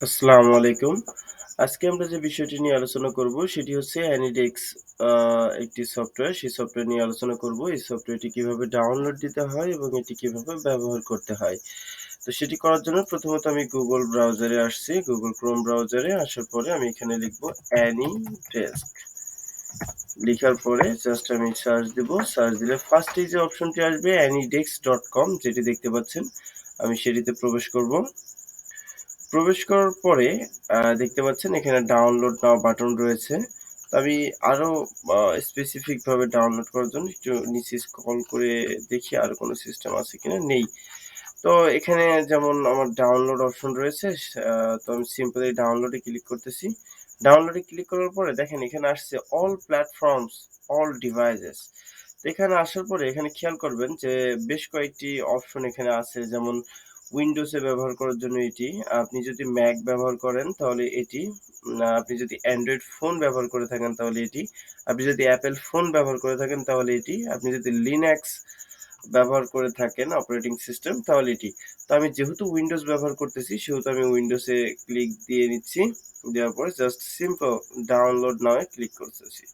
আসসালামু আলাইকুম। আজকে আমরা যে বিষয়টি নিয়ে আলোচনা করব সেটি হচ্ছে AnyDesk আ একটি সফটওয়্যার। সেই সফটওয়্যার নিয়ে আলোচনা করব। এই সফটওয়্যারটি কিভাবে ডাউনলোড দিতে হয় এবং এটি কিভাবে ব্যবহার করতে হয়। তো সেটি করার জন্য প্রথমত আমি Google ব্রাউজারে আসছি। Google Chrome ব্রাউজারে আসার পরে আমি এখানে লিখব AnyDesk। লিখার পরে জাস্ট আমি সার্চ দিব। সার্চ দিলে ফার্স্ট এই যে অপশনটি আসবে anydesk.com যেটি দেখতে পাচ্ছেন। আমি সেটিতে প্রবেশ করব। প্রবেশ করার পরে দেখতে পাচ্ছেন এখানে ডাউনলোড নাও বাটন রয়েছে। তো আমি আরো স্পেসিফিক ভাবে ডাউনলোড করার জন্য একটু নিচে স্ক্রল করে দেখি আর কোনো সিস্টেম আছে কিনা, নেই। তো এখানে যেমন আমার ডাউনলোড অপশন রয়েছে, তো আমি সিম্পলি ডাউনলোডে ক্লিক করতেছি। ডাউনলোডে ক্লিক করার পরে দেখেন এখানে আসছে অল প্ল্যাটফর্মস, অল ডিভাইসেস। তো এখানে আসার পরে এখানে খেয়াল করবেন যে বেশ কয়েকটি অপশন এখানে আছে, যেমন উইন্ডোজে ব্যবহার করার জন্য এটি, আপনি যদি ম্যাক ব্যবহার করেন তাহলে এটি, আপনি যদি অ্যান্ড্রয়েড ফোন ব্যবহার করে থাকেন তাহলে এটি, আপনি যদি অ্যাপেল ফোন ব্যবহার করে থাকেন তাহলে এটি, আপনি যদি লিনাক্স ব্যবহার করে থাকেন অপারেটিং সিস্টেম তাহলে এটি। তো আমি যেহেতু উইন্ডোজ ব্যবহার করতেছি সেহেতু আমি উইন্ডোজে ক্লিক দিয়ে নিচ্ছি। দেওয়ার পরে জাস্ট সিম্পল ডাউনলোড নাও এ ক্লিক করতেছি।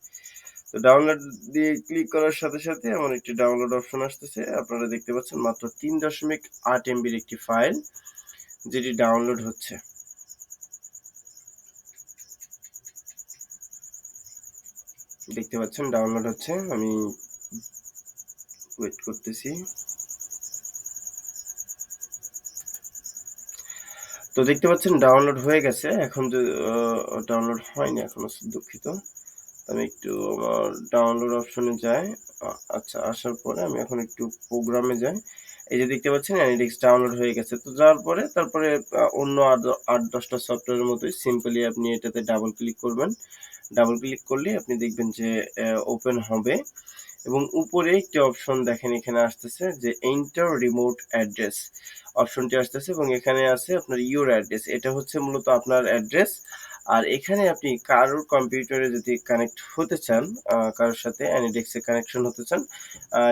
তো ডাউনলোড দিয়ে ক্লিক করার সাথে, সাথে এমন একটি ডাউনলোড অপশন আসতেছে। আপনারা দেখতে পাচ্ছেন মাত্র ৩.৮ এমবির একটি ফাইল যেটি ডাউনলোড হচ্ছে। দেখতে পাচ্ছেন ডাউনলোড হচ্ছে। আমি ওয়েট করতেছি। তো দেখতে পাচ্ছেন ডাউনলোড হয়ে গেছে। এখন ডাউনলোড হয়নি এখনো, দুঃখিত। আমি একটু আমার ডাউনলোড অপশনে যাই। আচ্ছা, আসার পরে আমি এখন একটু প্রোগ্রামে যাই। এই যে দেখতে পাচ্ছেন AnyDesk ডাউনলোড হয়ে গেছে। তো যাওয়ার পরে তারপরে অন্য ৮-১০ টা সফটওয়্যারের মতোই সিম্পলি আপনি এটাতে ডাবল ক্লিক করবেন। ডাবল ক্লিক করলেই আপনি দেখবেন যে ওপেন হবে এবং উপরে একটি অপশন দেখেন এখানে আসতেছে যে এন্টার রিমোট অ্যাড্রেস অপশনটি আসতেছে এবং এখানে আছে আপনার ইউর অ্যাড্রেস। এটা হচ্ছে মূলত আপনার অ্যাড্রেস। আর এখানে আপনি কারোর কম্পিউটারে যদি কানেক্ট হতে চান, কারোর সাথে AnyDesk এ কানেকশন হতে চান,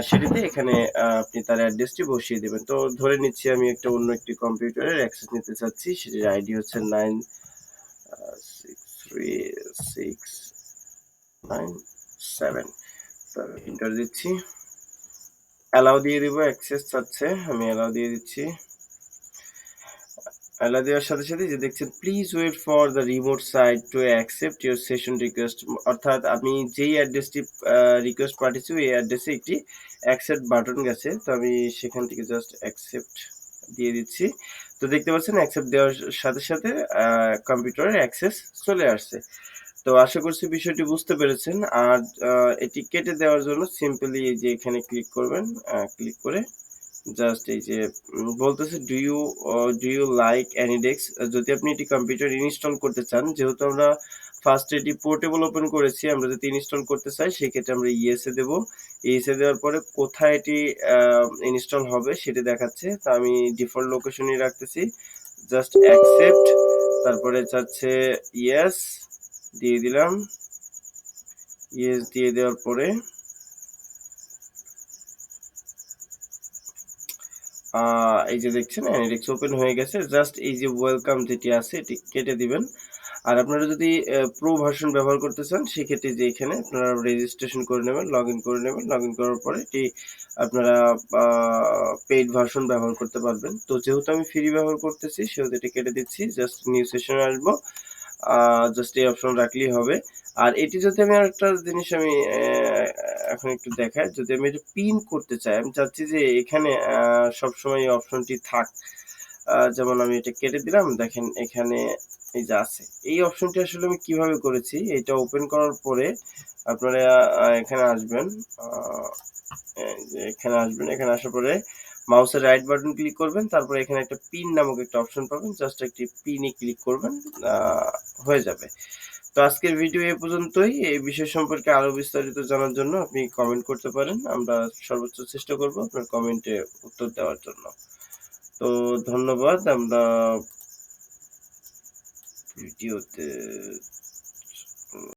সেটিতে এখানে আপনি তার অ্যাড্রেসটি বসিয়ে দেবেন। তো ধরে নিচ্ছি আমি একটা অন্য একটি কম্পিউটারের অ্যাক্সেস নিতে চাচ্ছি। সেটির আইডি হচ্ছে 9636997। তো এন্টার দিচ্ছি। অ্যালাউ দিয়ে দিব। অ্যাক্সেস চাচ্ছে, আমি অ্যালাউ দিয়ে দিচ্ছি। অ্যালাউ দেওয়ার সাথে সাথে যে দেখছেন please wait for the remote site to accept your session request, অর্থাৎ আমি যেই অ্যাড্রেসটি রিকোয়েস্ট পাঠিয়েছি ওই অ্যাড্রেসে একটি অ্যাকসেপ্ট বাটন গেছে। তো আমি সেখান থেকে জাস্ট অ্যাকসেপ্ট দিয়ে দিচ্ছি। তো দেখতে পাচ্ছেন অ্যাকসেপ্ট দেওয়ার সাথে সাথে কম্পিউটারের অ্যাক্সেস চলে আসছে। তো আশা করছি বিষয়টি বুঝতে পেরেছেন। আর এটি কেটে দেওয়ার জন্য সিম্পলি এই যে এখানে ক্লিক করবেন। ক্লিক করে জাস্ট এই যে বলতেছে ডু ইউ লাইক AnyDesk? যদি আপনি এটি কম্পিউটারে ইনস্টল করতে চান, যেহেতু আমরা ফার্স্ট এটি পোর্টেবল ওপেন করেছি, আমরা যদি ইনস্টল করতে চাই সেক্ষেত্রে আমরা ইয়েস এ দেব। ইয়েস এ দেওয়ার পরে কোথায় এটি ইনস্টল হবে সেটি দেখাচ্ছে। তো আমি ডিফল্ট লোকেশনই রাখতেছি। জাস্ট অ্যাকসেপ্ট, তারপরে চাচ্ছে ইয়েস, দিয়ে দিলাম। ইয়েস দিয়ে দেওয়ার পরে এই যে দেখছেন AnyDesk ওপেন হয়ে গেছে। জাস্ট এই যে ওয়েলকাম যেটি আছে এটি কেটে দিবেন। আর আপনারা যদি প্রো ভার্সন ব্যবহার করতে চান সেক্ষেত্রে যে এখানে আপনারা রেজিস্ট্রেশন করে নেবেন, লগইন করে নেবেন। লগইন করার পরে এটি আপনারা পেইড ভার্সন ব্যবহার করতে পারবেন। তো যেহেতু আমি ফ্রি ব্যবহার করতেছি সেহেতু এটি কেটে দিচ্ছি। জাস্ট নিউ সেশনে আসবো। জাস্ট এই অপশন রাখলেই হবে। আর এটি যদি আমি আরেকটা জিনিস আমি এখন একটু দেখাই। যদি আমি এটা পিন করতে চাই, আমি চাচ্ছি যে এখানে সবসময় এই অপশনটি থাক। যেমন আমি এটা কেটে দিলাম। দেখেন এখানে এই যে আছে। এই অপশনটি আসলে আমি কিভাবে করেছি, এটা ওপেন করার পরে আপনারা এখানে আসবেন। আ এই যে এখানে আসবেন। এখানে আসার পরে মাউসের রাইট বাটন ক্লিক করবেন। তারপরে এখানে একটা পিন নামক একটা অপশন পাবেন। জাস্ট একটি পিনে ক্লিক করবেন। আ হয়ে যাবে। তো আজকের ভিডিও এ পর্যন্তই। এই বিষয় সম্পর্কে আরো বিস্তারিত জানার জন্য আপনি কমেন্ট করতে পারেন। আমরা সর্বোচ্চ চেষ্টা করব আপনার কমেন্টে উত্তর দেওয়ার জন্য। তো ধন্যবাদ। আমরা ভিডিওতে